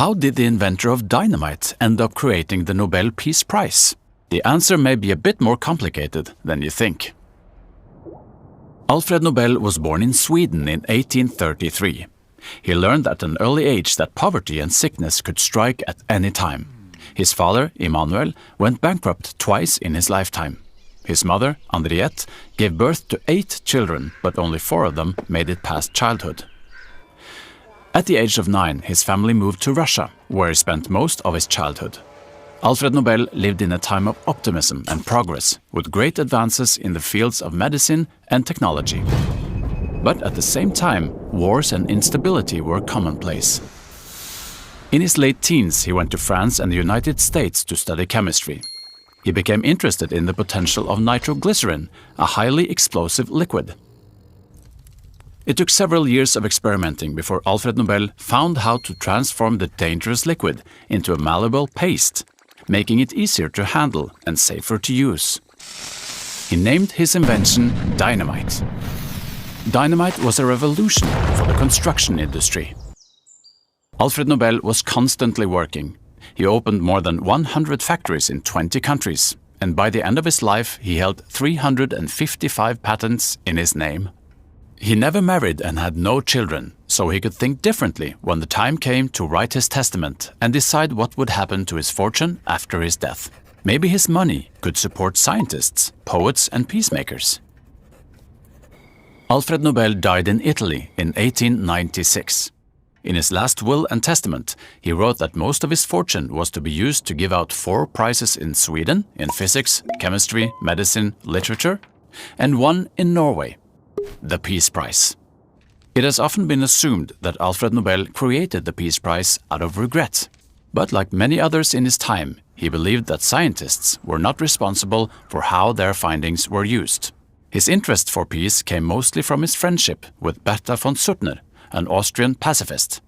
How did the inventor of dynamite end up creating the Nobel Peace Prize? The answer may be a bit more complicated than you think. Alfred Nobel was born in Sweden in 1833. He learned at an early age that poverty and sickness could strike at any time. His father, Immanuel, went bankrupt twice in his lifetime. His mother, Henriette, gave birth to 8 children, but only 4 of them made it past childhood. At the age of 9, his family moved to Russia, where he spent most of his childhood. Alfred Nobel lived in a time of optimism and progress, with great advances in the fields of medicine and technology. But at the same time, wars and instability were commonplace. In his late teens, he went to France and the United States to study chemistry. He became interested in the potential of nitroglycerin, a highly explosive liquid. It took several years of experimenting before Alfred Nobel found how to transform the dangerous liquid into a malleable paste, making it easier to handle and safer to use. He named his invention dynamite. Dynamite was a revolution for the construction industry. Alfred Nobel was constantly working. He opened more than 100 factories in 20 countries, and by the end of his life he held 355 patents in his name. He never married and had no children, so he could think differently when the time came to write his testament and decide what would happen to his fortune after his death. Maybe his money could support scientists, poets, and peacemakers. Alfred Nobel died in Italy in 1896. In his last will and testament, he wrote that most of his fortune was to be used to give out 4 prizes in Sweden in physics, chemistry, medicine, literature, and 1 in Norway, the Peace Prize. It has often been assumed that Alfred Nobel created the Peace Prize out of regret. But like many others in his time, he believed that scientists were not responsible for how their findings were used. His interest for peace came mostly from his friendship with Bertha von Suttner, an Austrian pacifist.